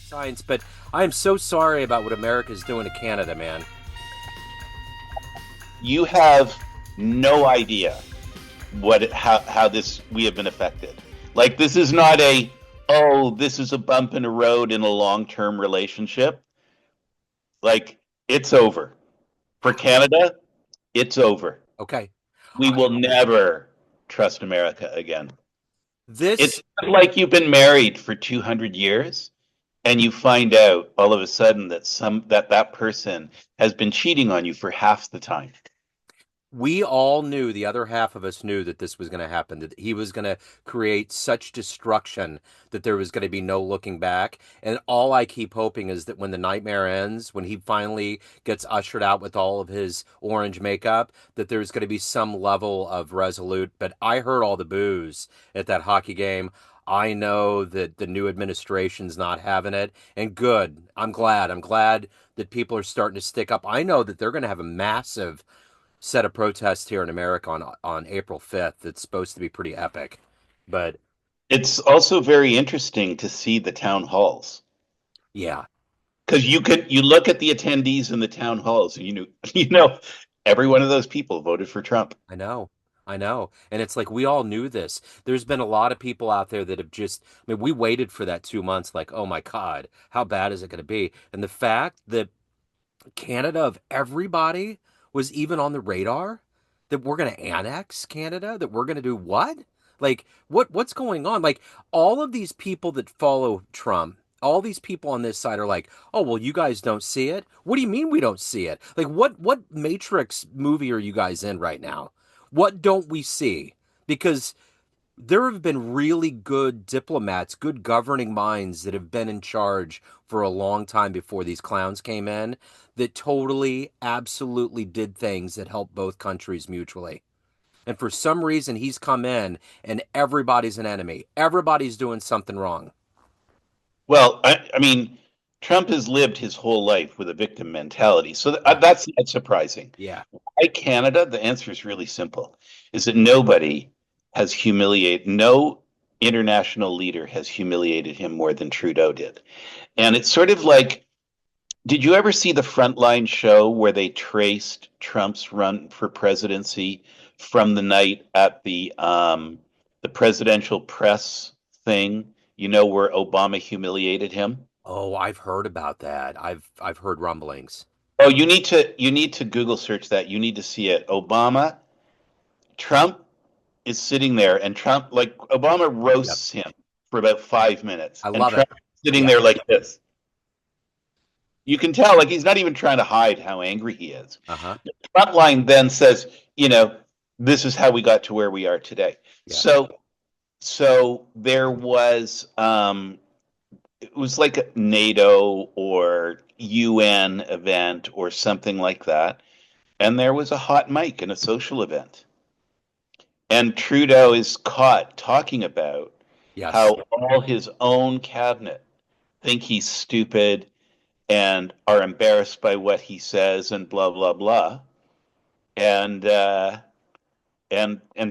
science, but I am so sorry about what America's doing to Canada, man. You have no idea how this we have been affected. Like this is not a this is a bump in a road in a long-term relationship. Like it's over. For Canada, it's over. Okay. We will never trust America again. It's This, like you've been married for 200 years and you find out all of a sudden that that person has been cheating on you for half the time. we all knew, the other half of us knew that this was going to happen, that he was going to create such destruction that there was going to be no looking back. And all I keep hoping is that when the nightmare ends, when he finally gets ushered out with all of his orange makeup, that there's going to be some level of resolute. But I heard all the boos at that hockey game. I know that the new administration's not having it, and good. I'm glad. I'm glad that people are starting to stick up. I know that they're going to have a massive set of protests here in America on April 5th. It's supposed to be pretty epic. But It's also very interesting to see the town halls yeah, because you look at the attendees in the town halls and you know every one of those people voted for Trump. I know. I know. And it's like we all knew this. There's been a lot of people out there that have just, I mean, we waited for that 2 months, like, oh my God, how bad is it going to be? And the fact that Canada, of everybody, was even on the radar, that we're going to annex Canada, that we're going to do what? Like what's going on? Like all of these people that follow Trump, all these people on this side are like, "Oh, well, you guys don't see it." What do you mean we don't see it? Like what Matrix movie are you guys in right now? What don't we see? Because there have been really good diplomats, good governing minds that have been in charge for a long time before these clowns came in that totally, absolutely did things that helped both countries mutually. And for some reason, he's come in and everybody's an enemy. Everybody's doing something wrong. Well, I mean, Trump has lived his whole life with a victim mentality, so Yeah. that's not surprising. Yeah. Why Canada? The answer is really simple: is that nobody has humiliated, no international leader has humiliated him more than Trudeau did, and it's sort of like. Did you ever see the Frontline show where they traced Trump's run for presidency from the night at the presidential press thing? You know where Obama humiliated him. Oh, I've heard about that. I've heard rumblings. Oh, you need to Google search that. You need to see it. Trump is sitting there, and Trump like Obama Yep. roasts him for about 5 minutes, I and love it. Trump is sitting Yeah. there like this. You can tell like he's not even trying to hide how angry he is. Uh-huh. Frontline then says, this is how we got to where we are today. Yeah. So there was it was like a NATO or UN event or something like that, and there was a hot mic and a social event, and Trudeau is caught talking about Yes. how all his own cabinet think he's stupid and are embarrassed by what he says and blah blah blah, and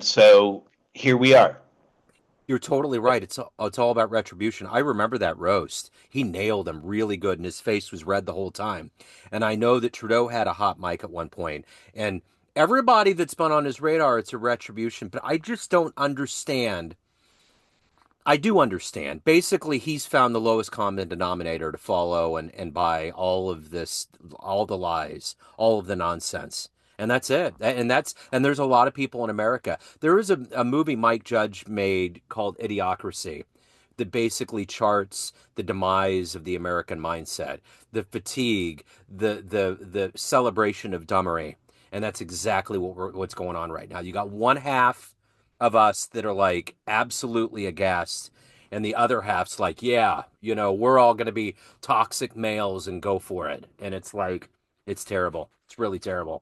so here we are. You're totally right. It's all about retribution. I remember that roast. He nailed him really good, and his face was red the whole time. And I know that Trudeau had a hot mic at one point, and everybody that's been on his radar, it's a retribution. But I just don't understand. I do understand. Basically, he's found the lowest common denominator to follow and buy all of this, all the lies, all of the nonsense. And that's it. And there's a lot of people in America. There is a movie Mike Judge made called Idiocracy that basically charts the demise of the American mindset, the fatigue, the celebration of dummery. And that's exactly what's going on right now. You got one half of us that are like absolutely aghast, and the other half's like, yeah, we're all going to be toxic males and go for it. And it's like, it's terrible. It's really terrible.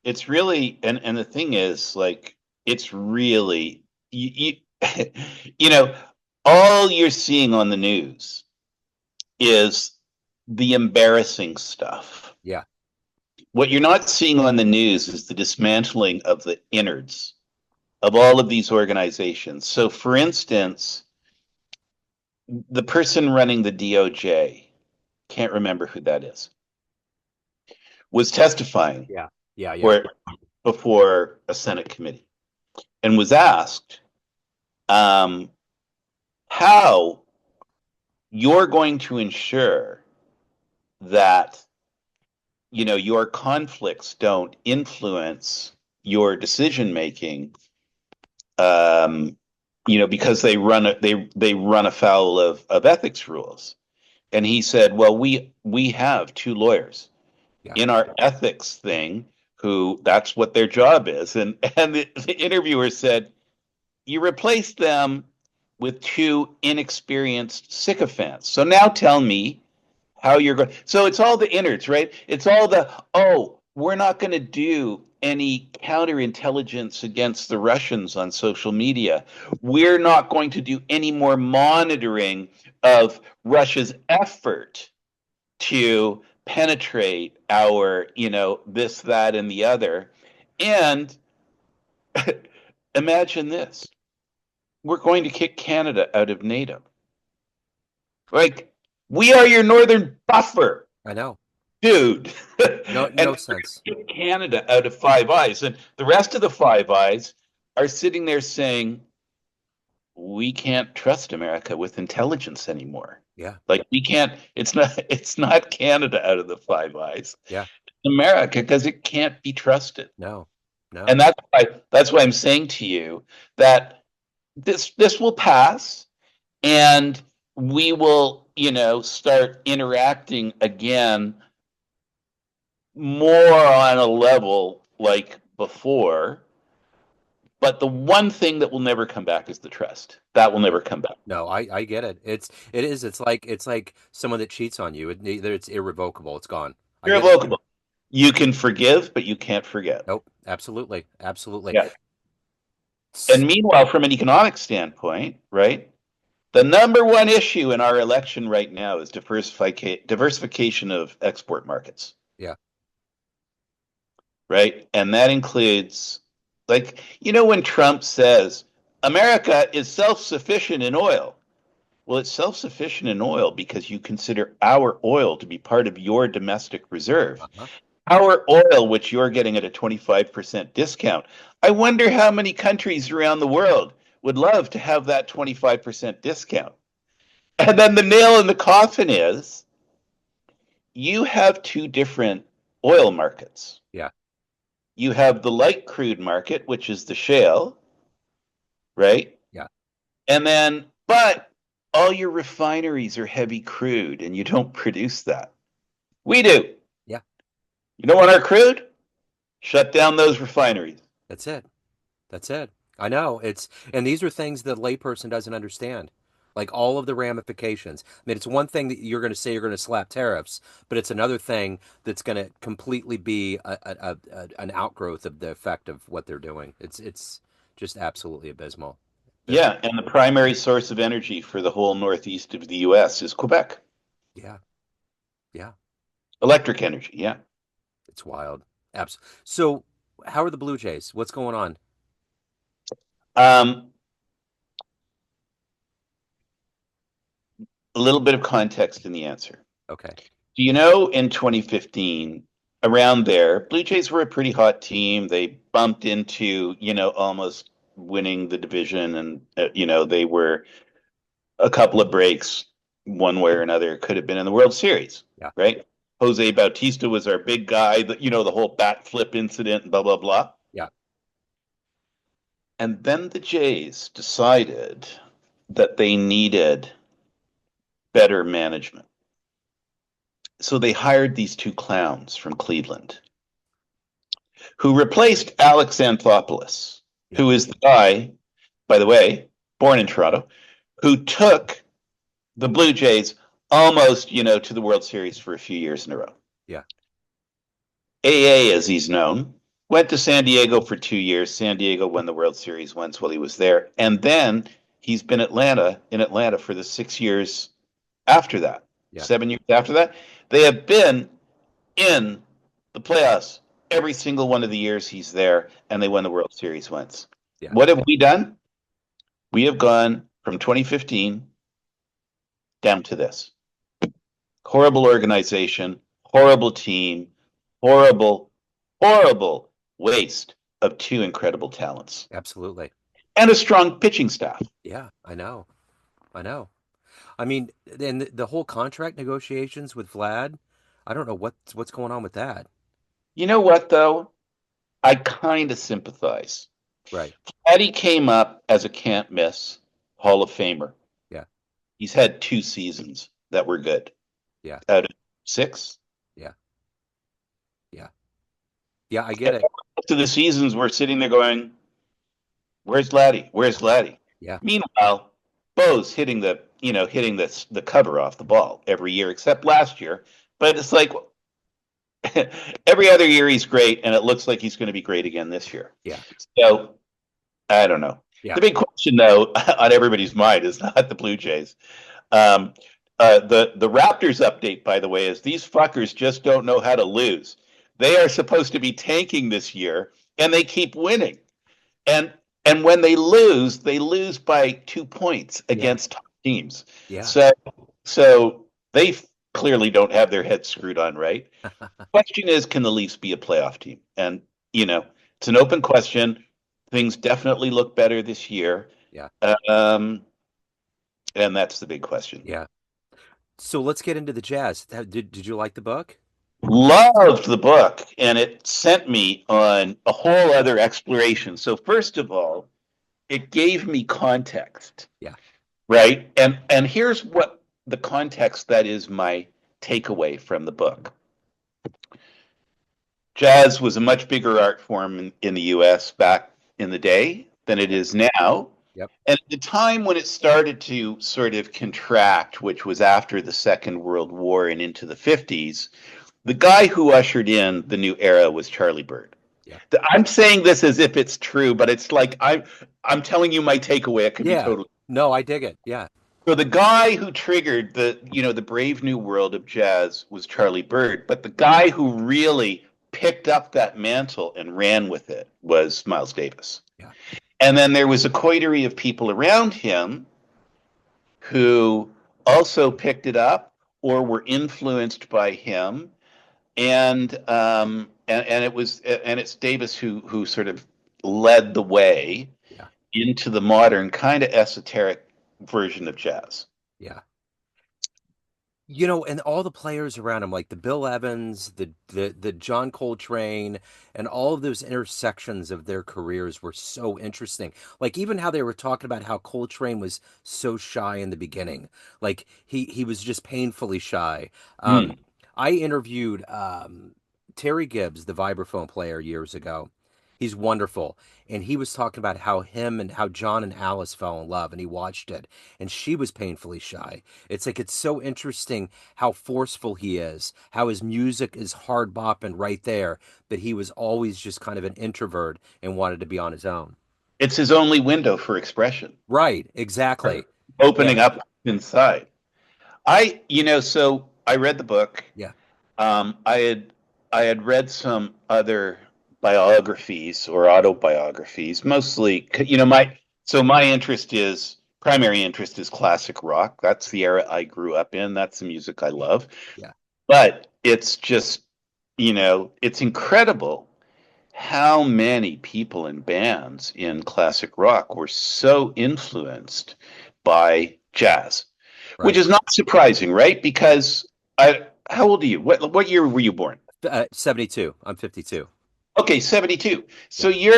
It's really and the thing is like it's really you know all you're seeing on the news is the embarrassing stuff. Yeah. What you're not seeing on the news is the dismantling of the innards of all of these organizations. So for instance, the person running the DOJ, can't remember who that is, was testifying Yeah. Yeah. Yeah. for, before a Senate committee and was asked um, how you're going to ensure that your conflicts don't influence your decision making, um, because they run afoul of ethics rules. And he said, well, we have two lawyers Yeah. in our ethics thing who that's what their job is. And the interviewer said, you replaced them with two inexperienced sycophants. So now tell me how you're going. So it's all the innards, right? It's all the, oh, we're not going to do any counterintelligence against the Russians on social media. We're not going to do any more monitoring of Russia's effort to penetrate our, this, that, and the other. And imagine this, we're going to kick Canada out of NATO. Like, we are your northern buffer, I know. dude. No, And no sense. get Canada out of Five Eyes. And the rest of the Five Eyes are sitting there saying, we can't trust America with intelligence anymore. Yeah. Like we can't, it's not Canada out of the Five Eyes. Yeah. America because it can't be trusted. No. And No. that's why I'm saying to you that this will pass and we will, start interacting again more on a level like before. But the one thing that will never come back is the trust. That will never come back. No, I get it. It's like someone that cheats on you. It's irrevocable. It's gone. I get it. Irrevocable. You can forgive, but you can't forget. Nope. Absolutely. Absolutely. Yeah. S- And meanwhile, from an economic standpoint, right? The number one issue in our election right now is diversification of export markets, Yeah. right? And that includes, like, when Trump says America is self sufficient in oil. Well, it's self sufficient in oil because you consider our oil to be part of your domestic reserve. Uh-huh. Our oil, which you're getting at a 25% discount. I wonder how many countries around the world would love to have that 25% discount. And then the nail in the coffin is you have two different oil markets. Yeah. You have the light crude market, which is the shale, right? Yeah. And then, but all your refineries are heavy crude and you don't produce that. We do. Yeah. You don't want our crude? Shut down those refineries. That's it. That's it. I know. And these are things that a layperson doesn't understand. Like all of the ramifications. I mean, it's one thing that you're going to say you're going to slap tariffs, but it's another thing that's going to completely be an outgrowth of the effect of what they're doing. It's just absolutely abysmal. Abysmal. Yeah, and the primary source of energy for the whole northeast of the US is Quebec. Yeah. Yeah. Electric energy, yeah. It's wild. So, how are the Blue Jays? What's going on? Um, a little bit of context in the answer. Okay. Do you know in 2015, around there, Blue Jays were a pretty hot team. They bumped into, almost winning the division, and, they were a couple of breaks one way or another, could have been in the World Series, Yeah. right? Jose Bautista was our big guy, the whole bat flip incident and blah, blah, blah. Yeah. And then the Jays decided that they needed better management. So they hired these two clowns from Cleveland who replaced Alex Anthopoulos, Yeah. who is the guy, by the way, born in Toronto, who took the Blue Jays almost, to the World Series for a few years in a row. Yeah. AA, as he's known, went to San Diego for 2 years. San Diego won the World Series once while he was there. And then he's been in Atlanta for the 6 years after that, Yeah. 7 years after that. They have been in the playoffs every single one of the years he's there, and they won the World Series once. Yeah. What have we done? We have gone from 2015 down to this: horrible organization, horrible team, horrible, horrible waste of two incredible talents, Absolutely. and a strong pitching staff. Yeah, I know. I know. I mean, and the whole contract negotiations with Vlad, I don't know what's going on with that. You know what, though? I kind of sympathize. Right. Eddie came up as a can't miss Hall of Famer. Yeah. He's had 2 seasons that were good Yeah. out of 6. Yeah. Yeah. Yeah, I get it. To the seasons, we're sitting there going, "Where's Laddie? Where's Laddie?" Yeah. Meanwhile, Bo's hitting the cover off the ball every year except last year. But it's like every other year he's great, and it looks like he's going to be great again this year. Yeah. So I don't know. Yeah. The big question, though, on everybody's mind is not the Blue Jays. Um, the Raptors update, by the way, is these fuckers just don't know how to lose. They are supposed to be tanking this year, and they keep winning. And and when they lose by 2 points Yeah. against top teams. Yeah. So so they clearly don't have their heads screwed on right. Question is, can the Leafs be a playoff team? And you know, it's an open question. Things definitely look better this year. Yeah. Um, and that's the big question. Yeah. So let's get into the Jazz. Did you like the book? Loved the book, and it sent me on a whole other exploration. So first of all, it gave me context, Yeah. right? And here's what the context that is my takeaway from the book. Jazz was a much bigger art form in the US back in the day than it Yep. is now. Yep. And at the time when it started to sort of contract, which was after the Second World War and into the 50s, the guy who ushered in the new era was Charlie Bird. Yeah. I'm saying this as if it's true, but it's like I'm telling you my takeaway. It could be Yeah. totally. No, I dig it. Yeah. So the guy who triggered the brave new world of jazz was Charlie Bird, but the guy who really picked up that mantle and ran with it was Miles Davis. Yeah. And then there was a coterie of people around him who also picked it up or were influenced by him, and it's Davis who sort of led the way Yeah. into the modern kind of esoteric version of jazz. Yeah. And all the players around him, like the Bill Evans, the John Coltrane, and all of those intersections of their careers were so interesting. Like even how they were talking about how Coltrane was so shy in the beginning, like he was just painfully shy. Hmm. I interviewed Terry Gibbs, the vibraphone player, years ago. He's wonderful. And he was talking about how him and how John and Alice fell in love, and he watched it, and she was painfully shy. It's like it's so interesting how forceful he is, how his music is hard bopping right there, but he was always just kind of an introvert and wanted to be on his own. It's his only window for expression, Right, exactly. opening Yeah, up inside. So I read the book. yeah, Um, I had I had read some other biographies or autobiographies, mostly. My primary interest is classic rock. That's the era I grew up in. That's the music I love. yeah, But it's just, it's incredible how many people and bands in classic rock were so influenced by jazz, which right. is not surprising, right? Because how old are you? What year were you born? 72. I'm 52. Okay, 72. So Yeah,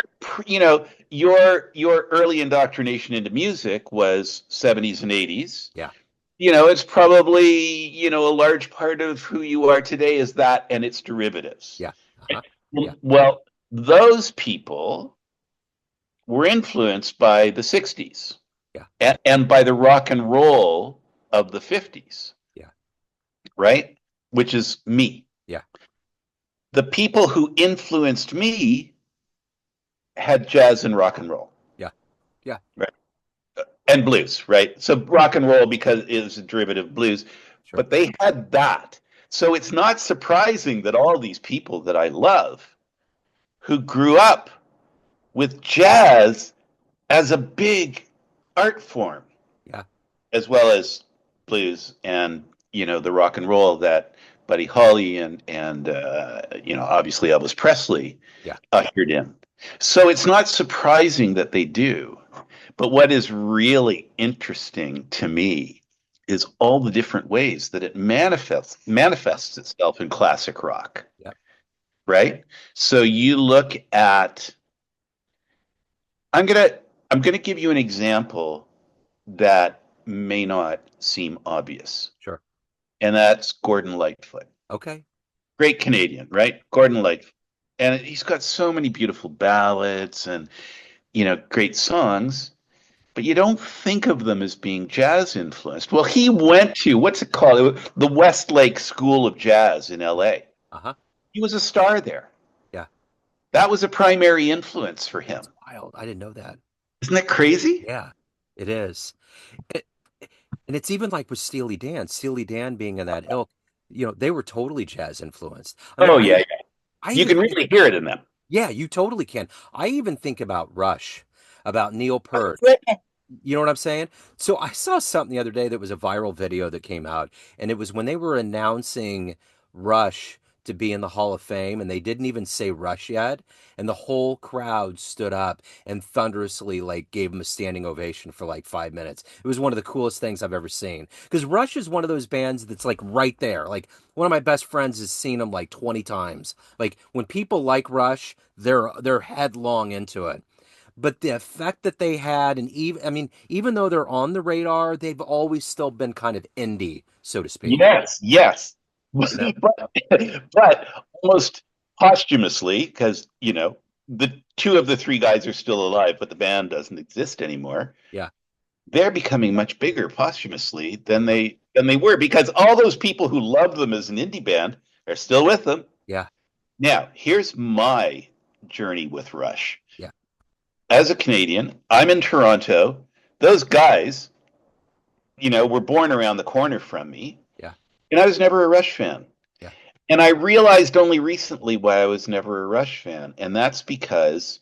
your early indoctrination into music was 70s and 80s. yeah, It's probably, a large part of who you are today is that and its derivatives. yeah, uh-huh, yeah, Well, those people were influenced by the 60s yeah, and by the rock and roll of the 50s, yeah, right? Which is me. yeah, The people who influenced me had jazz and rock and roll, yeah, yeah, right? And blues, right? So rock and roll because it is a derivative of blues, sure. but they had that. So it's not surprising that all these people that I love who grew up with jazz as a big art form, Yeah, as well as blues and the rock and roll that Buddy Holly and obviously Elvis Presley Yeah, ushered in. So it's not surprising that they do. But what is really interesting to me is all the different ways that it manifests itself in classic rock, yeah, right? So you look at I'm gonna I'm gonna give you an example that may not seem obvious, sure. and that's Gordon Lightfoot. Okay. Great Canadian, right? Yeah, Gordon Lightfoot. And he's got so many beautiful ballads and great songs, but you don't think of them as being jazz influenced. Well, he went to what's it called? The Westlake School of Jazz in LA. uh-huh. He was a star there. Yeah. That was a primary influence for him. That's wild. I didn't know that. Isn't that crazy? Yeah, it is. It, and it's even like with Steely Dan being in that ilk, they were totally jazz influenced. I mean, Oh I yeah, yeah. I You even can think, really hear it in them. yeah, you totally can. I even think about Rush, about Neil Peart. You know what I'm saying? So I saw something the other day that was a viral video that came out, and it was when they were announcing Rush to be in the Hall of Fame, and they didn't even say Rush yet, and the whole crowd stood up and thunderously like gave him a standing ovation for like 5 minutes. It was one of the coolest things I've ever seen. Because Rush is one of those bands that's like right there. Like one of my best friends has seen them like 20 times. Like when people like Rush, they're headlong into it. But the effect that they had, and even I mean, even though they're on the radar, they've always still been kind of indie, so to speak. Yes, yes. You know? But almost posthumously, because the two of the three guys are still alive, but the band doesn't exist anymore. Yeah, They're becoming much bigger posthumously they are. than they were because all those people who loved them as an indie band are still with them. Yeah, Now, here's my journey with Rush. yeah, As a Canadian, I'm in Toronto. Those guys, were born around the corner from me, yeah, and I was never a Rush fan. yeah, And I realized only recently why I was never a Rush fan, and that's because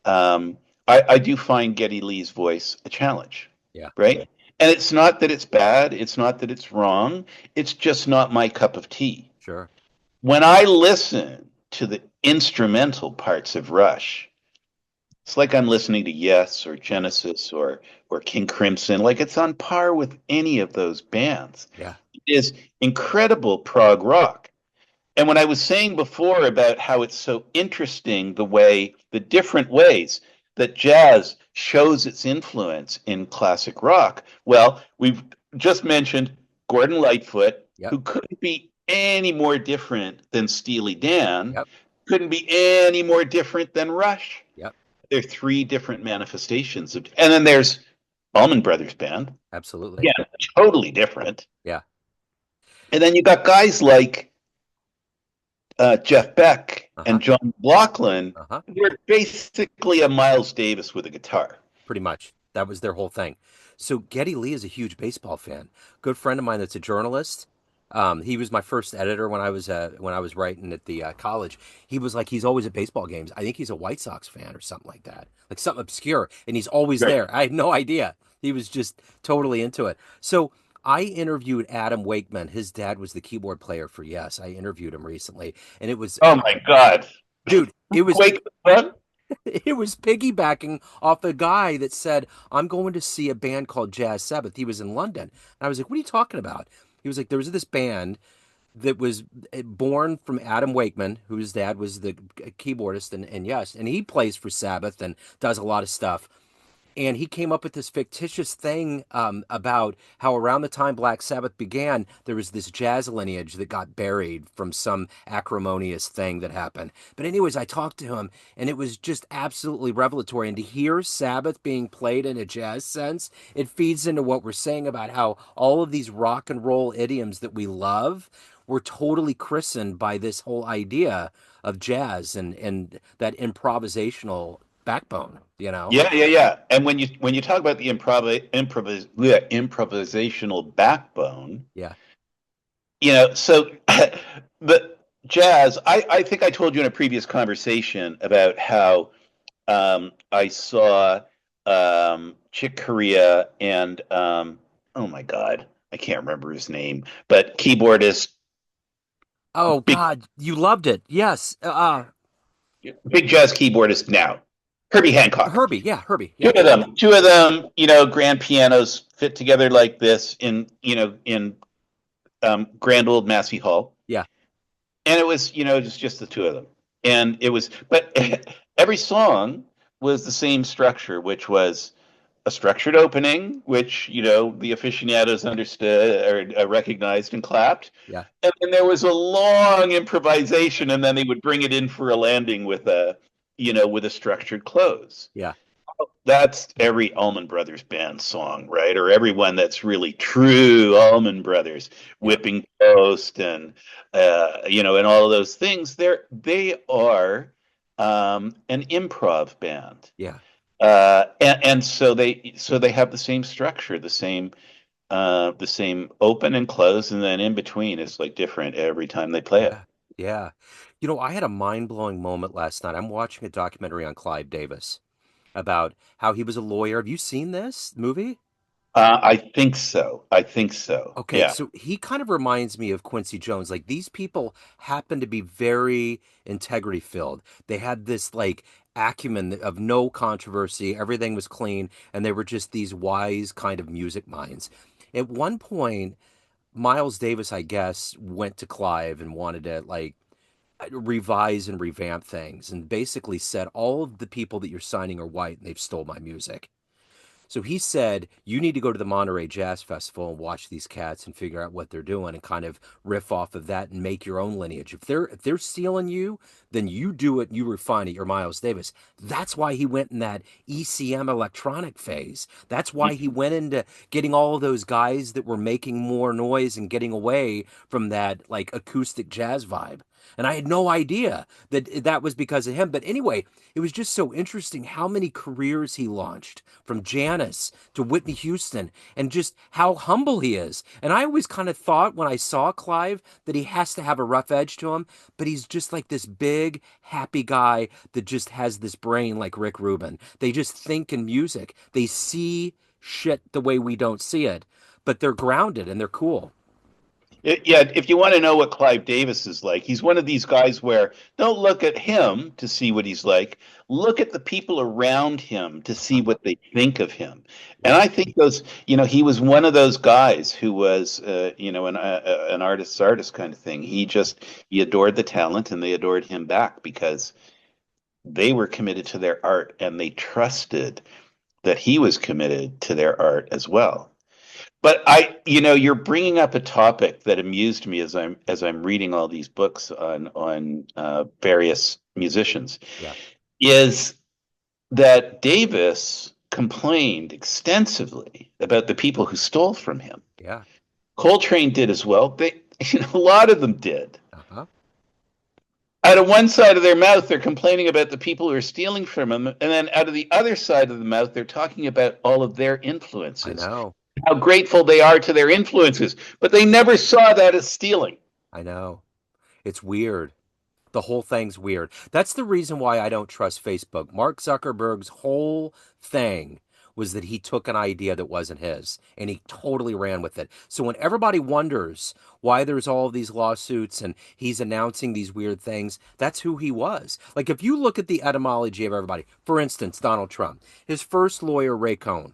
um, I do find Geddy Lee's voice a challenge, yeah. right? And it's not that it's bad, it's not that it's wrong, it's just not my cup of tea. Sure. When I listen to the instrumental parts of Rush, it's like I'm listening to Yes or Genesis or King Crimson, like it's on par with any of those bands. Yeah, It is incredible prog rock. And when I was saying before about how it's so interesting the different ways that jazz shows its influence in classic rock, well, we've just mentioned Gordon Lightfoot, yep, who couldn't be any more different than Steely Dan, yep, couldn't be any more different than Rush. yep. There are three different manifestations of, and then there's Allman Brothers Band. Absolutely. Yeah, totally different. Yeah. And then you got guys like Jeff Beck Uh-huh. and John McLaughlin Uh-huh. were basically a Miles Davis with a guitar. Pretty much. That was their whole thing. So Geddy Lee is a huge baseball fan. Good friend of mine that's a journalist. He was my first editor when I was writing at the college. He was like he's always at baseball games. I think he's a White Sox fan or something like that, like something obscure, and he's always Right. there. I had no idea. He was just totally into it. So I interviewed Adam Wakeman. His dad was the keyboard player for Yes. I interviewed him recently, and it was, Oh my God. dude, it was Quake the Sun? it was piggybacking off a guy that said, I'm going to see a band called Jazz Sabbath. He was in London. And I was like, what are you talking about? He was like, there was this band that was born from Adam Wakeman, whose dad was the keyboardist and Yes, and he plays for Sabbath and does a lot of stuff. And he came up with this fictitious thing about how around the time Black Sabbath began, there was this jazz lineage that got buried from some acrimonious thing that happened. But anyways, I talked to him, and it was just absolutely revelatory. And to hear Sabbath being played in a jazz sense, it feeds into what we're saying about how all of these rock and roll idioms that we love were totally christened by this whole idea of jazz and that improvisational backbone, you know? Yeah, yeah, yeah. And when you talk about the improvisational backbone, Yeah. so the jazz, I think I told you in a previous conversation about how I saw Chick Corea and oh my God. I can't remember his name, but keyboardist, Oh big God, you loved it. Yes. big jazz keyboardist now, Herbie Hancock. Herbie. Yeah, Herbie. Two Yeah. of them, two of them, grand pianos fit together like this in grand old Massey Hall, Yeah. and it was just the two of them, and it was, but every song was the same structure, which was a structured opening, which the aficionados understood or recognized and clapped, Yeah. and then there was a long improvisation, and then they would bring it in for a landing with a structured close. Yeah. That's every Allman Brothers band song, right? Or everyone that's really true Allman Brothers, Yeah. Whipping Post, and all of those things. They are an improv band, Yeah. and so they have the same structure, the same open and close, and then in between is like different every time they play it. Yeah. Yeah. I had a mind-blowing moment last night. I'm watching a documentary on Clive Davis about how he was a lawyer. Have you seen this movie? I think so. I think so. Okay, Yeah. so he kind of reminds me of Quincy Jones. Like these people happen to be very integrity filled. They had this like acumen of no controversy. Everything was clean, and they were just these wise kind of music minds. At one point, Miles Davis, I guess, went to Clive and wanted to like revise and revamp things, and basically said all of the people that you're signing are white and they've stole my music. So he said, you need to go to the Monterey Jazz Festival and watch these cats and figure out what they're doing and kind of riff off of that and make your own lineage. If they're stealing you, then you do it, you refine it. You're Miles Davis. That's why he went in that ECM electronic phase. That's why he went into getting all of those guys that were making more noise and getting away from that like acoustic jazz vibe. And I had no idea that that was because of him. But anyway, it was just so interesting how many careers he launched from Janis to Whitney Houston and just how humble he is. And I always kind of thought when I saw Clive that he has to have a rough edge to him, but he's just like this big, happy guy that just has this brain like Rick Rubin. They just think in music, they see shit the way we don't see it, but they're grounded and they're cool. Yeah, if you want to know what Clive Davis is like, he's one of these guys where don't look at him to see what he's like. Look at the people around him to see Uh-huh. what they think of him. And Yeah. I think he was one of those guys who was, an artist's artist kind of thing. He adored the talent, and they adored him back because they were committed to their art, and they trusted that he was committed to their art as well. But you're bringing up a topic that amused me as I'm reading all these books on various musicians, Yeah. is that Davis complained extensively about the people who stole from him. Yeah. Coltrane did as well. A lot of them did. Uh-huh. Out of one side of their mouth, they're complaining about the people who are stealing from them, and then out of the other side of the mouth, they're talking about all of their I influences, know. how grateful they are to their influences, but they never saw that as stealing. I know. It's weird. The whole thing's weird. That's the reason why I don't trust Facebook. Mark Zuckerberg's whole thing was that he took an idea that wasn't his and he totally ran with it. So when everybody wonders why there's all of these lawsuits and he's announcing these weird things, that's who he was. Like if you look at the etymology of everybody, for instance, Donald Trump, his first lawyer, Ray Cohn,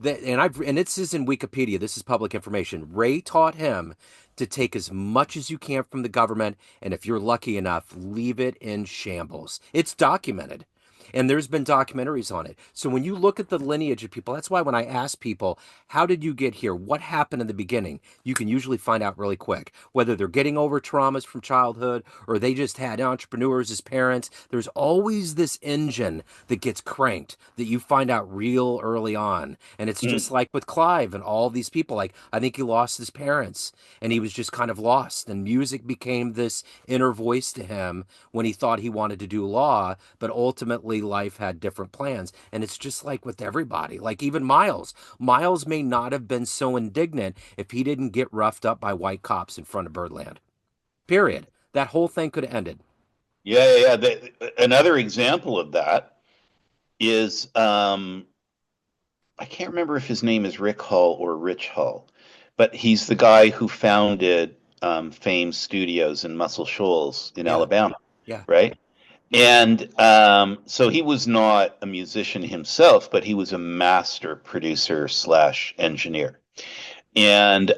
and this is in Wikipedia. This is public information. Ray taught him to take as much as you can from the government, and if you're lucky enough, leave it in shambles. It's documented. And there's been documentaries on it. So when you look at the lineage of people, that's why when I ask people, how did you get here? What happened in the beginning? You can usually find out really quick. Whether they're getting over traumas from childhood or they just had entrepreneurs as parents, there's always this engine that gets cranked that you find out real early on. And it's just Mm. like with Clive and all these people. Like, I think he lost his parents and he was just kind of lost. And music became this inner voice to him when he thought he wanted to do law, but ultimately life had different plans. And it's just like with everybody. Like even Miles. Miles may not have been so indignant if he didn't get roughed up by white cops in front of Birdland. Period. That whole thing could have ended. Yeah, yeah. Another example of that is I can't remember if his name is Rick Hall or Rich Hall, but he's the guy who founded Fame Studios in Muscle Shoals in Yeah. Alabama, Yeah. right? And so he was not a musician himself, but he was a master producer slash engineer, and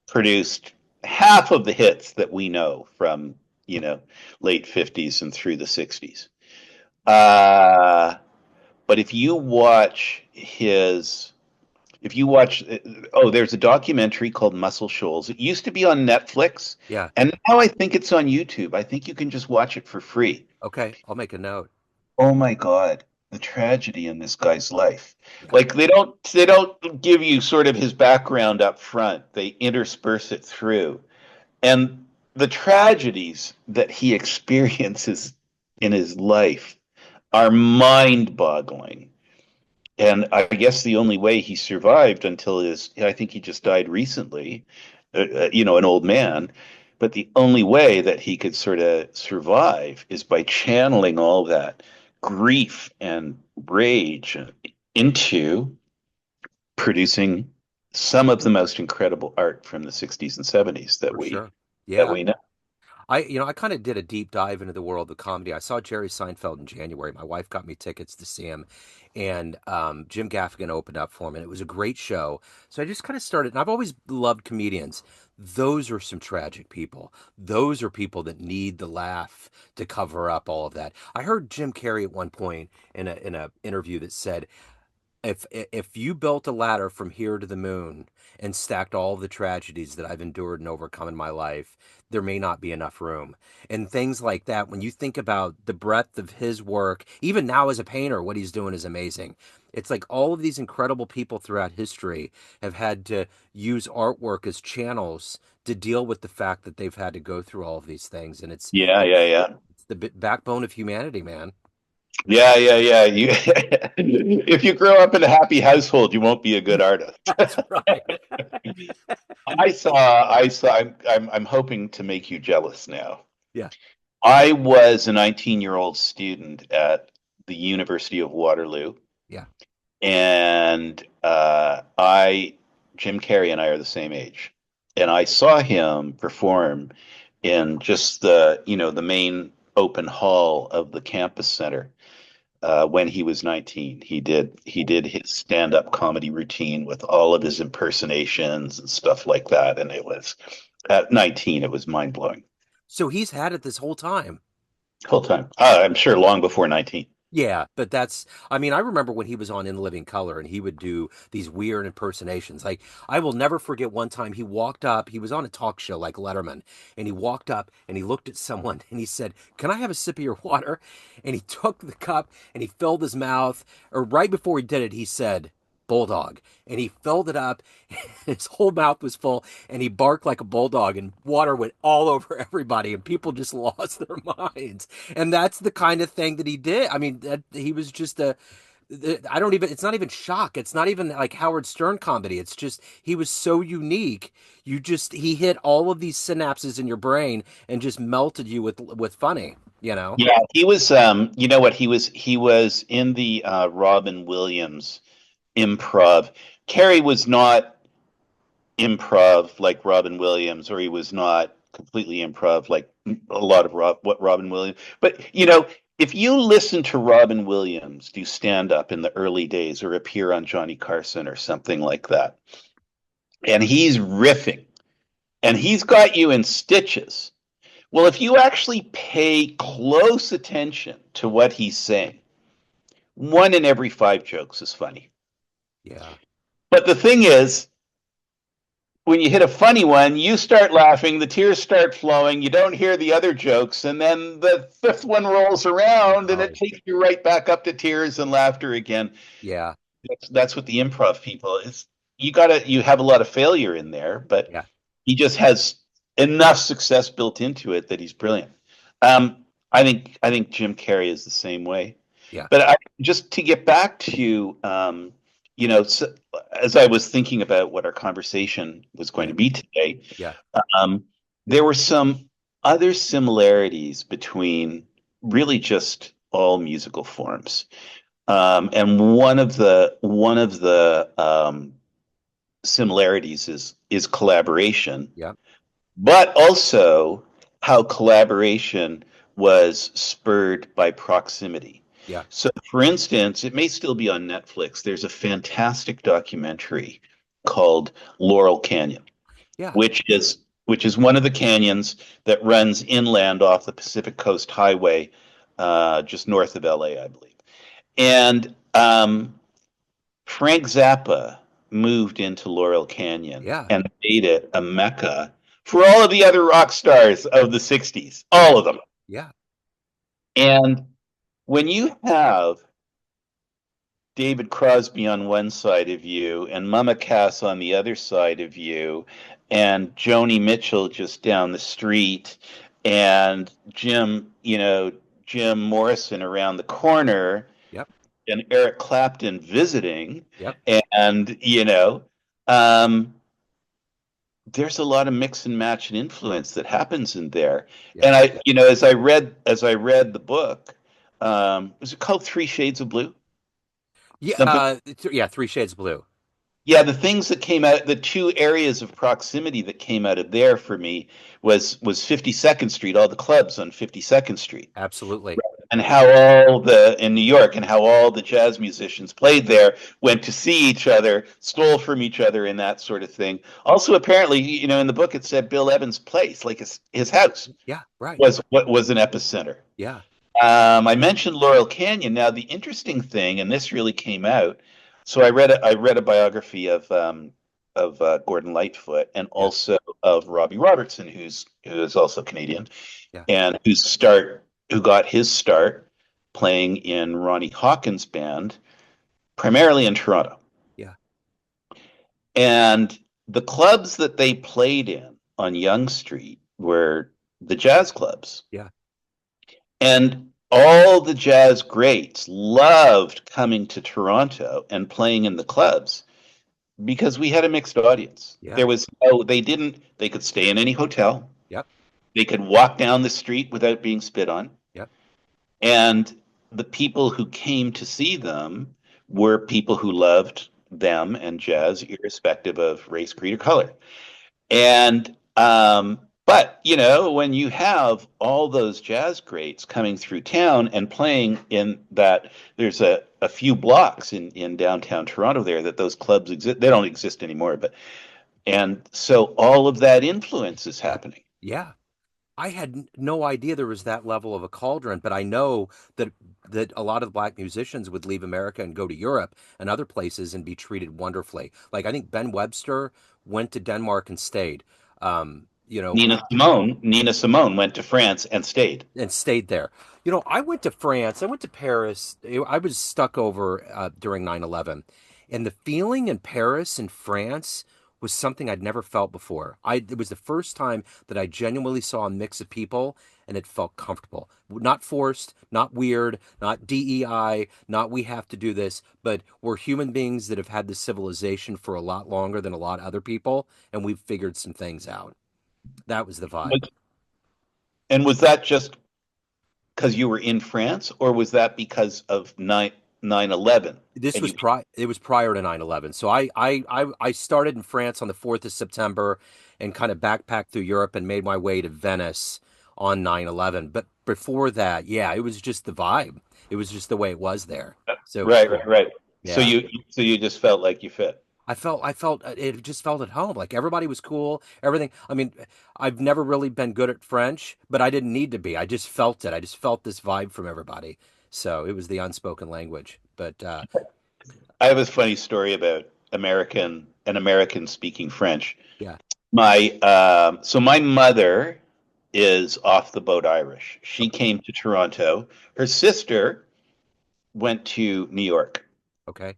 produced half of the hits that we know from late 50s and through the 60s. Uh, but if you watch, oh, there's a documentary called Muscle Shoals. It used to be on Netflix, Yeah. and now I think it's on YouTube. I think you can just watch it for free. Okay. I'll make a note. Oh my God, the tragedy in this guy's life. Yeah. Like they don't give you sort of his background up front. They intersperse it through. And the tragedies that he experiences in his life are mind-boggling. And I guess the only way he survived until I think he just died recently, an old man. But the only way that he could sort of survive is by channeling all that grief and rage into producing some of the most incredible art from the 60s and 70s that For we sure. that Yeah. we know. I kind of did a deep dive into the world of comedy. I saw Jerry Seinfeld in January. My wife got me tickets to see him, and Jim Gaffigan opened up for him, and it was a great show. So I just kind of started, and I've always loved comedians. Those are some tragic people. Those are people that need the laugh to cover up all of that. I heard Jim Carrey at one point in a interview that said, if you built a ladder from here to the moon and stacked all of the tragedies that I've endured and overcome in my life, there may not be enough room. And things like that, when you think about the breadth of his work, even now as a painter, what he's doing is amazing. It's like all of these incredible people throughout history have had to use artwork as channels to deal with the fact that they've had to go through all of these things. And it's Yeah, yeah, it's yeah. it's the backbone of humanity, man. Yeah, yeah, yeah. You, if you grow up in a happy household, you won't be a good artist. That's right. I'm hoping to make you jealous now. Yeah, I was a 19-year-old student at the University of Waterloo, yeah. and Jim Carrey and I are the same age, and I saw him perform in just the main open hall of the campus center when he was 19. He did his stand-up comedy routine with all of his impersonations and stuff like that, and it was at 19, it was mind-blowing. So he's had it this whole time. Whole time. I'm sure long before 19. Yeah, but I mean, I remember when he was on In Living Color and he would do these weird impersonations. Like, I will never forget one time he walked up, he was on a talk show like Letterman, and he walked up and he looked at someone and he said, "Can I have a sip of your water?" And he took the cup and he filled his mouth, or right before he did it, he said, "Bulldog." And he filled it up, his whole mouth was full, and he barked like a bulldog, and water went all over everybody, and people just lost their minds. And that's the kind of thing that he did. I mean, he was just I don't even, it's not even shock. It's not even like Howard Stern comedy. It's just, he was so unique. He hit all of these synapses in your brain and just melted you with funny, you know? Yeah, he was. You know what? He was in the Robin Williams improv. Carey was not improv like Robin Williams, or he was not completely improv like a lot of what Robin Williams. But if you listen to Robin Williams do stand up in the early days or appear on Johnny Carson or something like that, and he's riffing and he's got you in stitches. Well, if you actually pay close attention to what he's saying, one in every five jokes is funny. Yeah. But the thing is, when you hit a funny one, you start laughing, the tears start flowing, you don't hear the other jokes, and then the fifth one rolls around and it Oh, takes you right back up to tears and laughter again. yeah. That's what the improv people is. You have a lot of failure in there, but Yeah. he just has enough success built into it that he's brilliant. I think Jim Carrey is the same way. Yeah. But just to get back to so, as I was thinking about what our conversation was going Yeah. to be today, Yeah. um, there were some other similarities between really just all musical forms. And one of the similarities is collaboration, Yeah. but also how collaboration was spurred by proximity. Yeah. So, for instance, it may still be on Netflix. There's a fantastic documentary called Laurel Canyon, Yeah. which is one of the canyons that runs inland off the Pacific Coast Highway, just north of LA, I believe. And Frank Zappa moved into Laurel Canyon Yeah. and made it a mecca for all of the other rock stars of the 60s, Yeah. all of them. Yeah. And when you have David Crosby on one side of you and Mama Cass on the other side of you and Joni Mitchell just down the street and Jim Morrison around the corner Yep. and Eric Clapton visiting, Yep. and um, there's a lot of mix and match and influence that happens in there. Yeah. And as I read the book, was it called Three Shades of Blue? Yeah. Something. Yeah. Three Shades of Blue. Yeah, the things that came out, the two areas of proximity that came out of there for me was 52nd Street, all the clubs on 52nd Street. Absolutely. And how all the in New York and how all the jazz musicians played there, went to see each other, stole from each other, and that sort of thing. Also, apparently, in the book it said Bill Evans' place, like his house, Yeah. Right. was what was an epicenter. Yeah. I mentioned Laurel Canyon. Now, the interesting thing, and this really came out. So I read a biography of Gordon Lightfoot and Yeah. also of Robbie Robertson, who is also Canadian, Yeah. and who got his start playing in Ronnie Hawkins' band, primarily in Toronto. Yeah. And the clubs that they played in on Yonge Street were the jazz clubs. Yeah. And all the jazz greats loved coming to Toronto and playing in the clubs because we had a mixed audience. Yeah. They could stay in any hotel. Yep. They could walk down the street without being spit on. Yep. And the people who came to see them were people who loved them and jazz, irrespective of race, creed, or color. And but when you have all those jazz greats coming through town and playing in that, there's a few blocks in downtown Toronto there that those clubs exist. They don't exist anymore, and so all of that influence is Yeah. happening. Yeah. I had no idea there was that level of a cauldron, but I know that a lot of black musicians would leave America and go to Europe and other places and be treated wonderfully. Like I think Ben Webster went to Denmark and stayed. Nina Simone went to France and stayed. And stayed there. I went to France. I went to Paris. I was stuck over during 9/11, and the feeling in Paris and France was something I'd never felt before. It was the first time that I genuinely saw a mix of people, and it felt comfortable, not forced, not weird, not DEI, not we have to do this, but we're human beings that have had this civilization for a lot longer than a lot of other people, and we've figured some things out. That was the vibe. And was that just because you were in France, or was that because of 9/11? This And was you it was prior to 9/11. So I started in France on the 4th of September and kind of backpacked through Europe and made my way to Venice on 9/11. But before that, yeah, it was just the vibe. It was just the way it was there. So it was Right, right, cool. right. So Yeah. you just felt like you fit. I felt it just felt at home. Like everybody was cool. Everything. I mean, I've never really been good at French, but I didn't need to be. I just felt it. I just felt this vibe from everybody. So it was the unspoken language. But I have a funny story about American speaking French. yeah. My mother is off the boat Irish. She Okay. came to Toronto. Her sister went to New York Okay.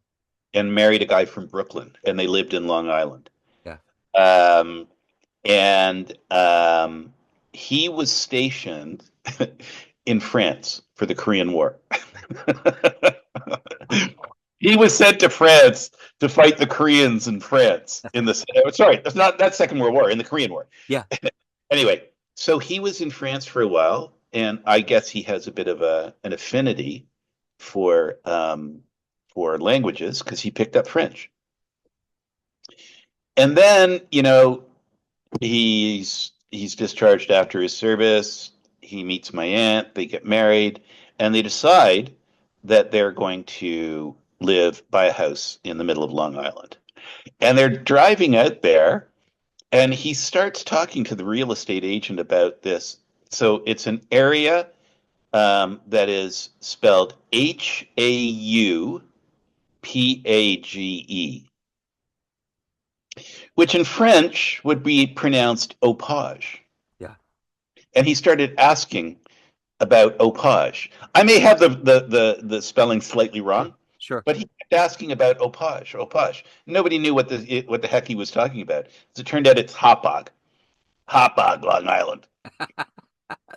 and married a guy from Brooklyn, and they lived in Long Island. Yeah. Um, and he was stationed in France for the Korean War. He was sent to France to fight the Koreans in France in the sorry, that's not that Second World War, in the Korean War. Yeah. Anyway, so he was in France for a while, and I guess he has a bit of an affinity for languages because he picked up French. And then, he's discharged after his service. He meets my aunt, they get married, and they decide that they're going to buy a house in the middle of Long Island. And they're driving out there, and he starts talking to the real estate agent about this. So it's an area that is spelled Haupage, which in French would be pronounced Opage. Yeah. And he started asking about Opage. I may have the spelling slightly Sure. wrong, Sure. but he kept asking about Opage, Opage. Nobody knew what the heck he was talking about. As it turned out, it's Hopog, Hopog, Long Island.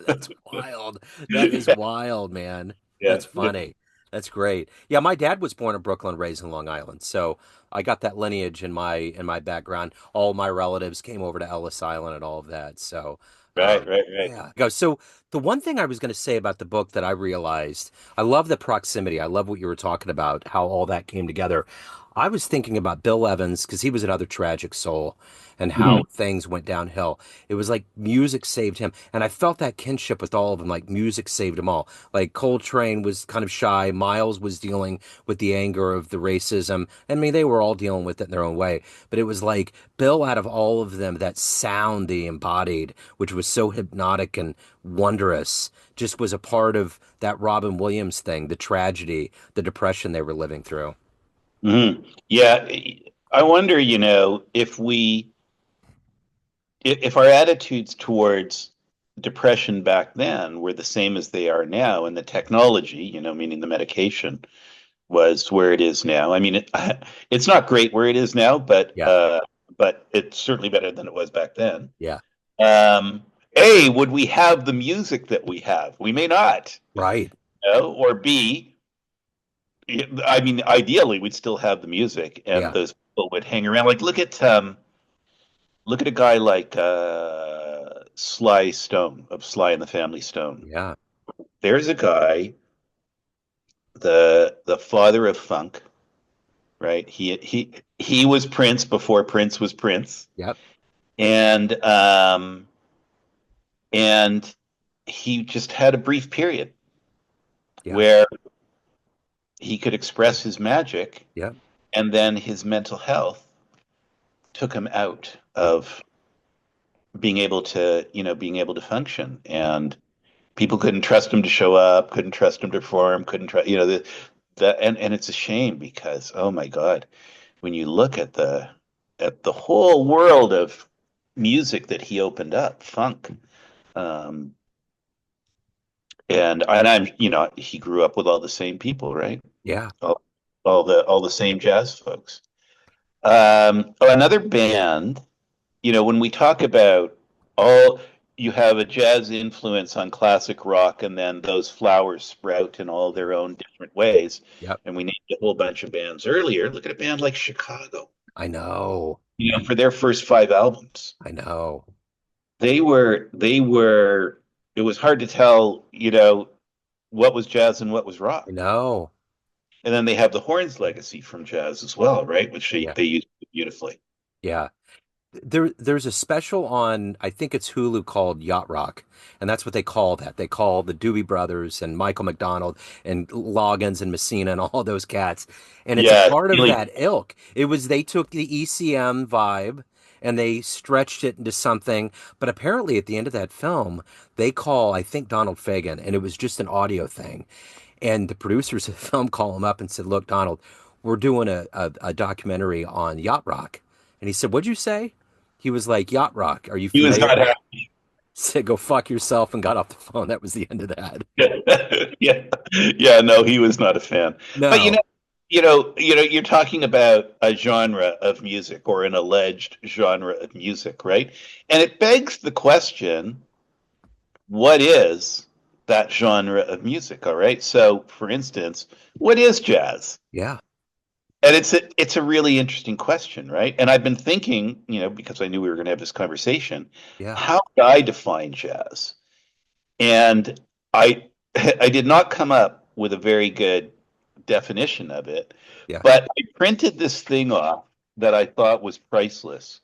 That's wild. That is wild, man. Yeah, That's yeah, funny. That's great. Yeah, my dad was born in Brooklyn, raised in Long Island, so I got that lineage in my background. All my relatives came over to Ellis Island and all of that. So, right, right, right. yeah. Go. So the one thing I was going to say about the book that I realized, I love the proximity. I love what you were talking about, how all that came together. I was thinking about Bill Evans because he was another tragic soul and Mhm. how things went downhill. It was like music saved him. And I felt that kinship with all of them, like music saved them all. Like Coltrane was kind of shy. Miles was dealing with the anger of the racism. I mean, they were all dealing with it in their own way. But it was like Bill, out of all of them, that sound they embodied, which was so hypnotic and wondrous, just was a part of that Robin Williams thing, the tragedy, the depression they were living through. Mhm. Yeah, I wonder, if our attitudes towards depression back then were the same as they are now, and the technology, meaning the medication, was where it is now. I mean, it's not great where it is now, Yeah. but it's certainly better than it was back then. Yeah. Um, A, would we have the music that we have? We may not, Right. or B, I mean, ideally, we'd still have the music, and Yeah. those people would hang around. Like, look at a guy like Sly Stone of Sly and the Family Stone. Yeah. There's a guy, the father of funk, right? He was Prince before Prince was Prince, Yep. and and he just had a brief period Yeah. where he could express his magic, Yep. and then his mental health took him out Yep. of being able to function, and people couldn't trust him to show up, couldn't trust him to perform, couldn't trust, and it's a shame because, oh my God, when you look at the whole world of music that he opened up, funk, um, and he grew up with all the same people, right? Yeah. All the same jazz folks. Another band, when we talk about all, you have a jazz influence on classic rock, and then those flowers sprout in all their own different ways. Yep. And we named a whole bunch of bands earlier. Look at a band like Chicago, I know. for their first five albums. I know. They were, it was hard to tell, what was jazz and what was I rock. know. And then they have the horns legacy from jazz as well, right? Which they, Yeah. they use beautifully. Yeah. There's a special on, I think it's Hulu, called Yacht Rock, and that's what they call that. They call the Doobie Brothers and Michael McDonald and Loggins and Messina and all those cats, and it's a Yeah, part of really. that ilk. It was they took the ECM vibe and they stretched it into something, but apparently at the end of that film, they call, I think, Donald Fagen, and it was just an audio thing. And the producers of the film call him up and said, "Look, Donald, we're doing a documentary on Yacht Rock." And he said, "What'd you say?" He was like, "Yacht Rock. Are you He was familiar?" not Said, "Go fuck yourself," and got off the phone. That was the end of that. Yeah, yeah, no, he was not a fan. But No. you're talking about a genre of music or an alleged genre of music, right? And it begs the question, what is that genre of music? All right. So, for instance, what is jazz? Yeah. And it's a really interesting question, right? And I've been thinking, because I knew we were going to have this conversation, Yeah. how do I define jazz? And I I did not come up with a very good definition of it, Yeah. but I printed this thing off that I thought was priceless.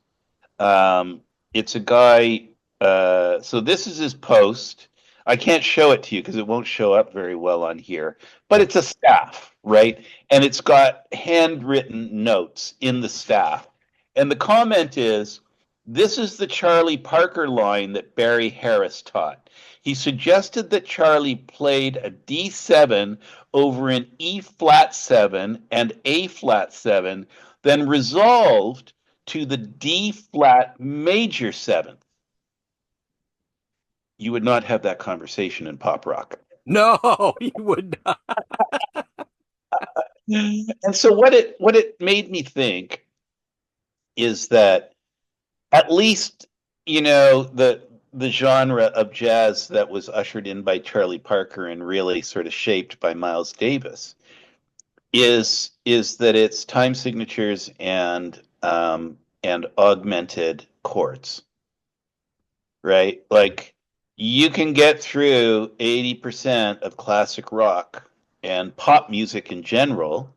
Um, it's a guy. So this is his post. I can't show it to you because it won't show up very well on here. But Yeah. it's a staff, right? And it's got handwritten notes in the staff. And the comment is, "This is the Charlie Parker line that Barry Harris taught. He suggested that Charlie played a D7 over an E flat 7 and A flat 7, then resolved to the D flat major seventh." You would not have that conversation in pop rock. No, you would not. And so what it made me think is that at least the genre of jazz that was ushered in by Charlie Parker and really sort of shaped by Miles Davis is that it's time signatures and augmented chords, right? Like you can get through 80% of classic rock and pop music in general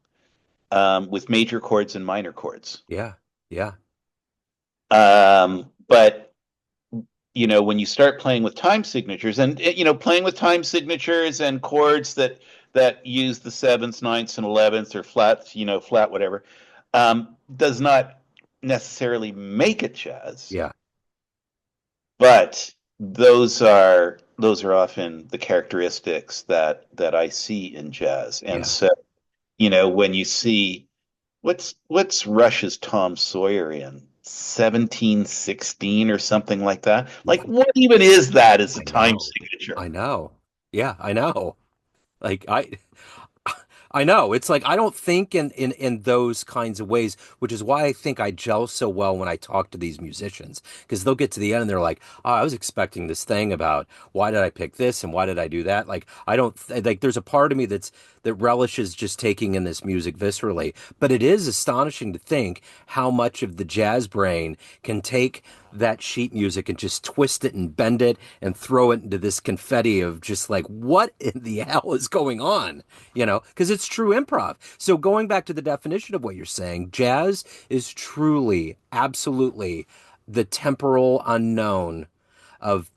with major chords and minor chords. Yeah. Yeah. But when you start playing with time signatures and playing with time signatures and chords that use the sevenths, ninths, and elevenths or flat, flat whatever, does not necessarily make it jazz. Yeah. But those are often the characteristics that I see in jazz. And Yeah. so, when you see what's Rush's Tom Sawyer in 1716 or something like that. Like what even is that as a I time know. signature? I know. Yeah, I know. Like I know. It's like I don't think in those kinds of ways, which is why I think I gel so well when I talk to these musicians because they'll get to the end and they're like, "Oh, I was expecting this thing about why did I pick this and why did I do that?" Like I don't like there's a part of me that relishes just taking in this music viscerally, but it is astonishing to think how much of the jazz brain can take that sheet music and just twist it and bend it and throw it into this confetti of just like what in the hell is going on, because it's true improv. So going back to the definition of what you're saying, jazz is truly absolutely the temporal unknown of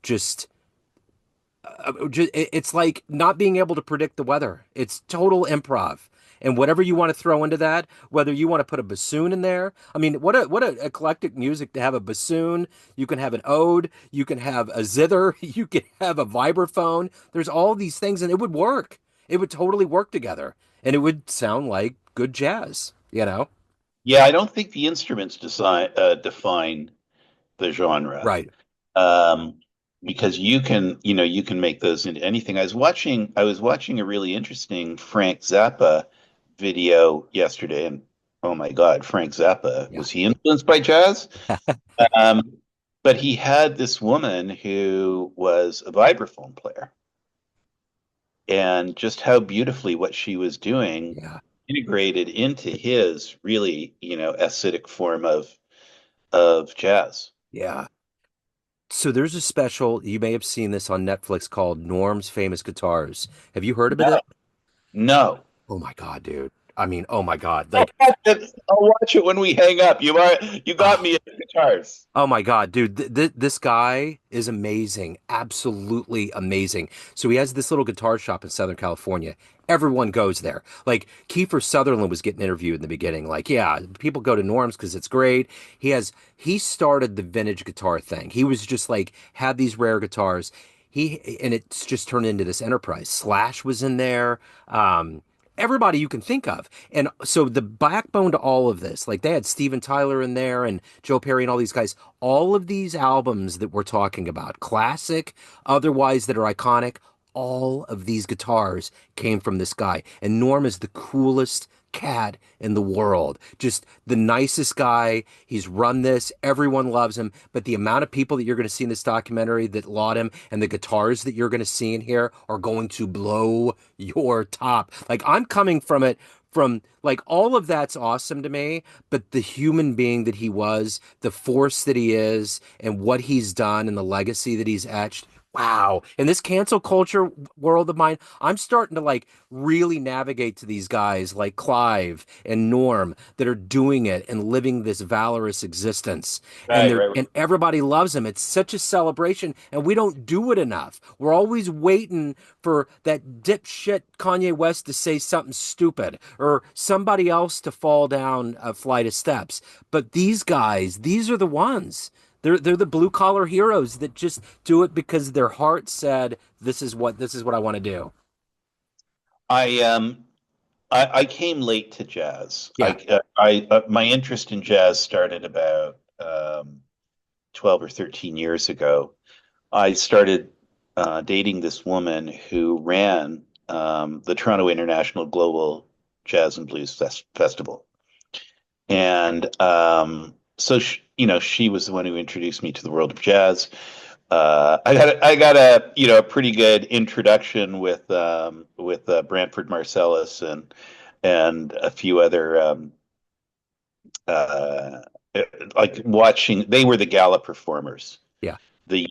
it's like not being able to predict the weather. It's total improv. And whatever you want to throw into that, whether you want to put a bassoon in there, I mean, what a eclectic music to have a bassoon. You can have an ode, you can have a zither, you can have a vibraphone. There's all these things, and it would work. It would totally work together, and it would sound like good jazz. Yeah, I don't think the instruments define the genre. Right. Um, because you can make those into anything. I was watching a really interesting Frank Zappa video yesterday, and oh my God, Frank Zappa, Yeah. was he influenced by jazz? Um, but he had this woman who was a vibraphone player, and just how beautifully what she was doing Yeah. integrated into his really, acidic form of jazz. Yeah. So there's a special, you may have seen this on Netflix called Norm's Famous Guitars. Have you heard of No, it? no. Oh my God, dude. I mean, oh my God. Like, I'll watch it when we hang up. You got me ah, at the guitars. oh my God, dude, this guy is amazing. Absolutely amazing. So he has this little guitar shop in Southern California. Everyone goes there. Like Kiefer Sutherland was getting interviewed in the beginning. Like, yeah, people go to Norm's because it's great. He started the vintage guitar thing. He was just like had these rare guitars. And it's just turned into this enterprise. Slash was in there. Everybody you can think of. And so the backbone to all of this, like they had Steven Tyler in there and Joe Perry and all these guys, all of these albums that we're talking about, classic, otherwise that are iconic, all of these guitars came from this guy. And Norm is the coolest cat in the world. Just the nicest guy. He's run this. Everyone loves him. But the amount of people that you're going to see in this documentary that laud him and the guitars that you're going to see in here are going to blow your top. Like I'm coming from it from like all of that's awesome to me, but the human being that he was, the force that he is, and what he's done and the legacy that he's etched. Wow. In this cancel culture world of mine, I'm starting to like really navigate to these guys like Clive and Norm that are doing it and living this valorous existence. And Right, right. and everybody loves them. It's such a celebration and we don't do it enough. We're always waiting for that dipshit Kanye West to say something stupid or somebody else to fall down a flight of steps. But these guys, these are the ones. They're the blue collar heroes that just do it because their heart said, this is what I want to do." I I came late to jazz. Yeah, My interest in jazz started about 12 or 13 years ago. I started dating this woman who ran the Toronto International Global Jazz and Blues Festival. And so she was the one who introduced me to the world of jazz. I got a a pretty good introduction with Branford Marsalis and a few other uh, like watching. They were the gala performers yeah, the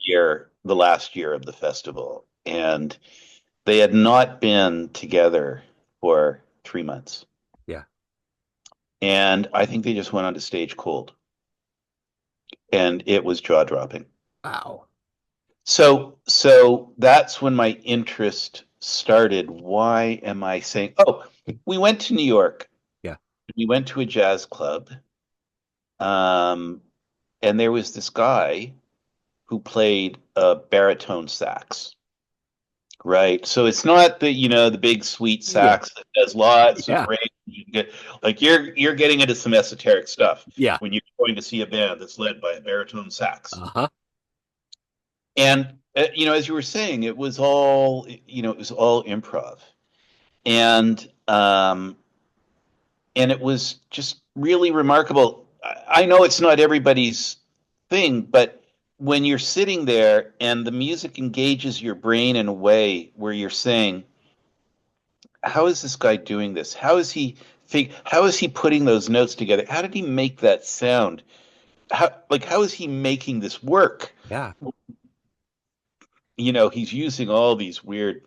last year of the festival, and they had not been together for 3 months, yeah. and I think they just went on to stage cold, and it was jaw dropping. Wow. So that's when my interest started. Why am I saying, oh, we went to New York. Yeah, We went to a jazz club. Um, and there was this guy who played a baritone sax, right? So it's not the big sweet yeah, sax that does lots of yeah, range. You can get like you're getting into some esoteric stuff yeah. when you're going to see a band that's led by a baritone sax. Uh-huh. And as you were saying, it was all improv, and um, and it was just really remarkable. I know it's not everybody's thing, but when you're sitting there and the music engages your brain in a way where you're saying, "How is this guy doing this? How is he putting those notes together? How did he make that sound? How is he making this work?" Yeah, He's using all these weird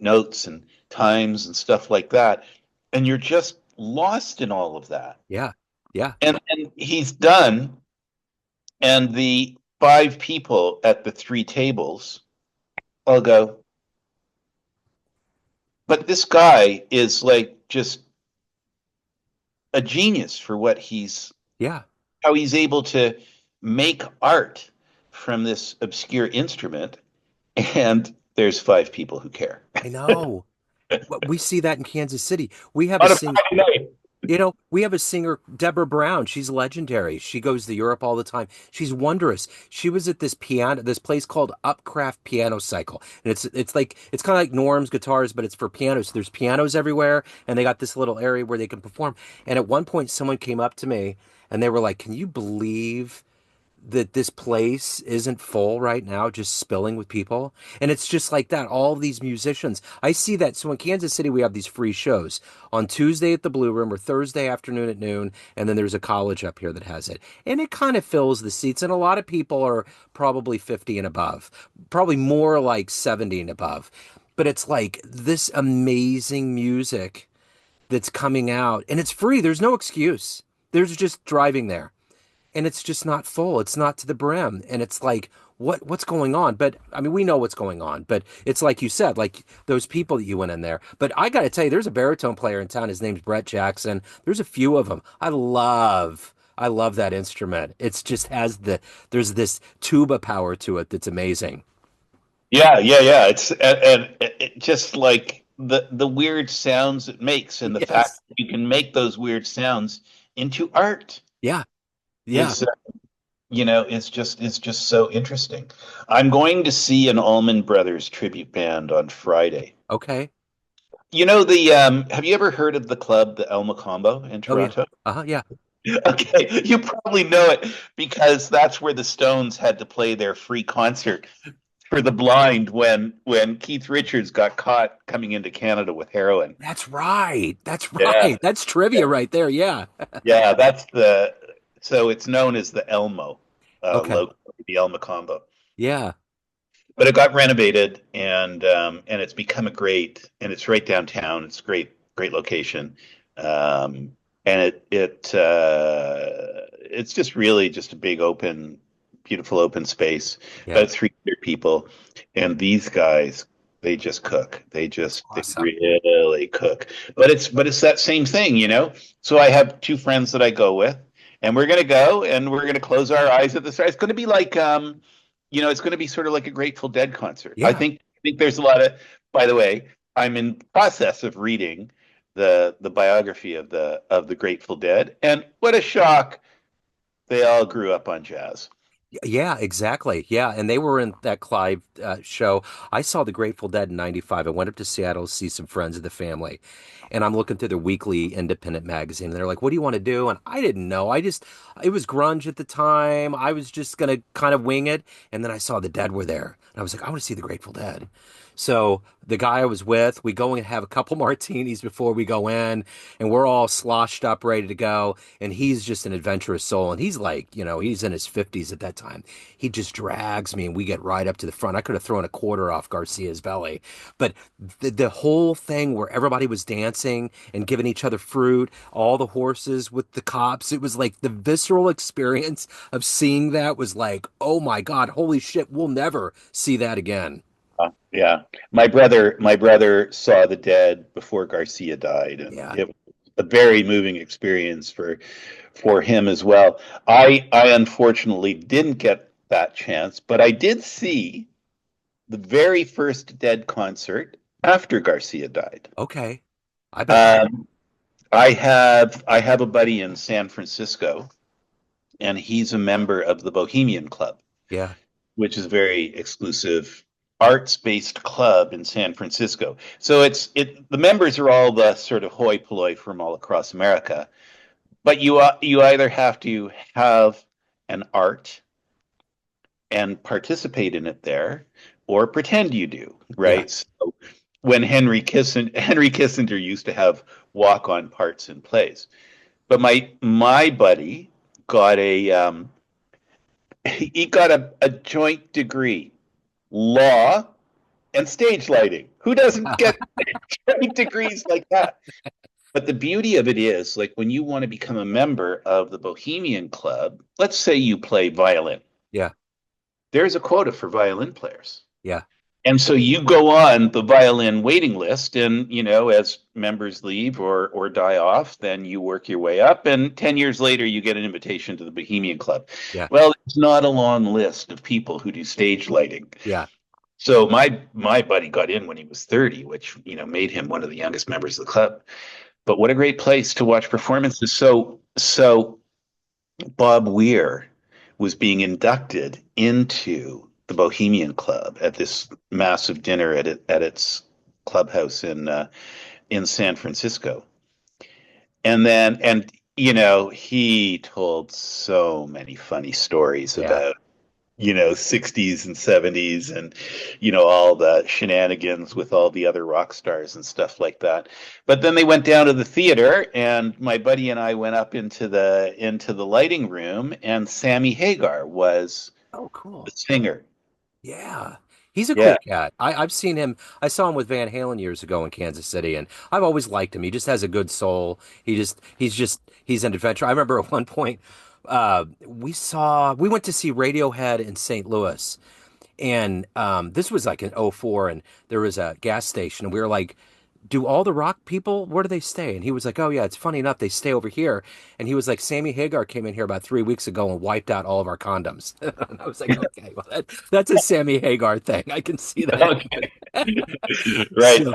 notes and times and stuff like that, and you're just lost in all of that. yeah, yeah. And he's done, and the five people at the three tables all go, but this guy is like just a genius for Yeah. how he's able to make art from this obscure instrument, and there's five people who care. I know. We see that in Kansas City. We have a On a sing Friday night. we have a singer, Deborah Brown. She's legendary. She goes to Europe all the time. She's wondrous. She was at this place called Upcraft Piano Cycle. And it's kind of like Norm's guitars, but it's for pianos. There's pianos everywhere, and they got this little area where they can perform. And at one point someone came up to me and they were like, "Can you believe that this place isn't full right now, just spilling with people?" And it's just like that. All these musicians, I see that. So in Kansas City, we have these free shows on Tuesday at the Blue Room or Thursday afternoon at noon. And then there's a college up here that has it. And it kind of fills the seats. And a lot of people are probably 50 and above, probably more like 70 and above. But it's like this amazing music that's coming out and it's free. There's no excuse. There's just driving there and it's just not full. It's not to the brim, and it's like, what's going on? But I mean, we know what's going on. But it's like you said, like those people that you went in there. But I got to tell you, there's a baritone player in town. His name's Brett Jackson. There's a few of them. I love that instrument. It's just has there's this tuba power to it that's amazing. Yeah, yeah, yeah. It's and it just like the weird sounds it makes, and the fact Yes. that you can make those weird sounds into art Yeah. Yeah. is it's just so interesting. I'm going to see an Allman Brothers tribute band on Friday. Okay. The have you ever heard of the club, the El Macombo in Oh yeah. Toronto? Uh-huh. Yeah. Okay, you probably know it because that's where the Stones had to play their free concert for the blind when Keith Richards got caught coming into Canada with heroin. That's right. That's Yeah, right. That's trivia right there. Yeah. yeah, so it's known as the Elmo Okay. logo, the El Macombo. Yeah. but it got renovated, and it's become a great, and it's right downtown. It's great location, um, and it's just really just a big open, beautiful open space, Yeah, about 300 people, and these guys. They just cook. that's They awesome. really cook. But it's that same thing, you know. So I have two friends that I go with, and we're gonna go, and we're gonna close our eyes at the start. It's gonna be like it's going to be sort of like a Grateful Dead concert. Yeah. I think there's a lot of. By the way, I'm in process of reading the biography of the Grateful Dead, and what a shock! They all grew up on jazz. Yeah, exactly. Yeah, and they were in that Clive show. I saw the Grateful Dead in '95. I went up to Seattle to see some friends of the family, and I'm looking through the weekly independent magazine. And they're like, "What do you want to do?" And I didn't know. It was grunge at the time. I was just gonna kind of wing it. And then I saw the Dead were there, and I was like, "I want to see the Grateful Dead." So the guy I was with, we go and have a couple martinis before we go in, and we're all sloshed up, ready to go. And he's just an adventurous soul. And he's like, he's in his 50s at that time. He just drags me, and we get right up to the front. I could have thrown a quarter off Garcia's belly. But the whole thing where everybody was dancing and giving each other fruit, all the horses with the cops, it was like the visceral experience of seeing that was like, oh my God, holy shit, we'll never see that again. Yeah, my brother saw the Dead before Garcia died, and Yeah. it was a very moving experience for him as well. I unfortunately didn't get that chance, but I did see the very first Dead concert after Garcia died. Okay. I bet you did. Um, I have a buddy in San Francisco, and he's a member of the Bohemian Club, Yeah. which is a very exclusive arts-based club in San Francisco. So the members are all the sort of hoi polloi from all across America, but you either have to have an art and participate in it there, or pretend you do, Yeah. right? So when Henry Kissinger used to have walk-on parts in plays, but my buddy got he got a joint degree, law and stage lighting. Who doesn't get joint degrees like that? But the beauty of it is, like when you want to become a member of the Bohemian Club, let's say you play violin, Yeah. there's a quota for violin players. Yeah. And so you go on the violin waiting list, and as members leave or die off, then you work your way up, and 10 years later you get an invitation to the Bohemian Club. Yeah. Well, it's not a long list of people who do stage lighting. Yeah. So my buddy got in when he was 30, which made him one of the youngest members of the club. But what a great place to watch performances. So Bob Weir was being inducted into the Bohemian Club at this massive dinner at its clubhouse in San Francisco. And he told so many funny stories Yeah. about 60s and 70s, and all the shenanigans with all the other rock stars and stuff like that. But then they went down to the theater, and my buddy and I went up into the lighting room, and Sammy Hagar was Oh, the cool. singer. Yeah. He's a Yeah. cool cat. I've seen him. I saw him with Van Halen years ago in Kansas City, and I've always liked him. He just has a good soul. He's an adventurer. I remember at one point, we went to see Radiohead in St. Louis, and this was like in '04, and there was a gas station, and we were like, do all the rock people, where do they stay? And he was like, oh yeah, it's funny enough, they stay over here. And he was like, Sammy Hagar came in here about 3 weeks ago and wiped out all of our condoms. And I was like, okay, well that's a Sammy Hagar thing. I can see that Okay. happening. Right. So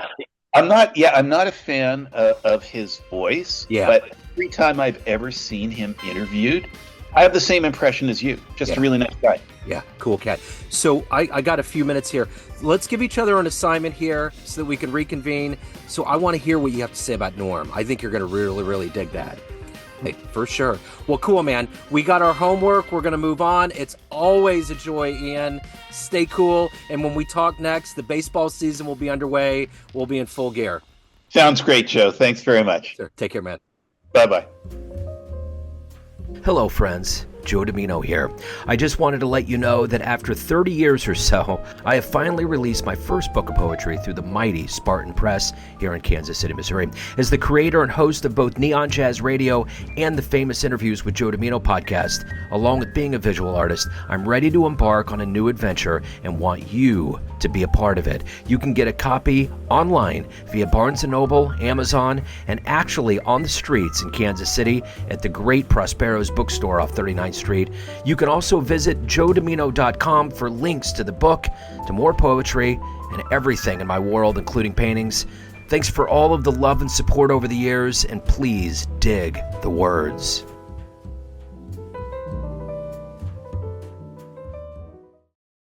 I'm not a fan of his voice, yeah, but every time I've ever seen him interviewed, I have the same impression as you. Just a yeah. really nice guy. Yeah, cool cat. So I got a few minutes here. Let's give each other an assignment here so that we can reconvene. So I want to hear what you have to say about Norm. I think you're going to really, really dig that. Hey, for sure. Well, cool, man. We got our homework. We're going to move on. It's always a joy, Ian. Stay cool. And when we talk next, the baseball season will be underway. We'll be in full gear. Sounds great, Joe. Thanks very much. Sure. Take care, man. Bye bye. Hello, friends. Joe Dimino here. I just wanted to let you know that after 30 years or so, I have finally released my first book of poetry through the mighty Spartan Press here in Kansas City, Missouri. As the creator and host of both Neon Jazz Radio and the Famous Interviews with Joe Dimino podcast, along with being a visual artist, I'm ready to embark on a new adventure and want you to be a part of it. You can get a copy online via Barnes & Noble, Amazon, and actually on the streets in Kansas City at the great Prospero's bookstore off 39th Street. You can also visit joedimino.com for links to the book, to more poetry, and everything in my world, including paintings. Thanks for all of the love and support over the years, and please dig the words.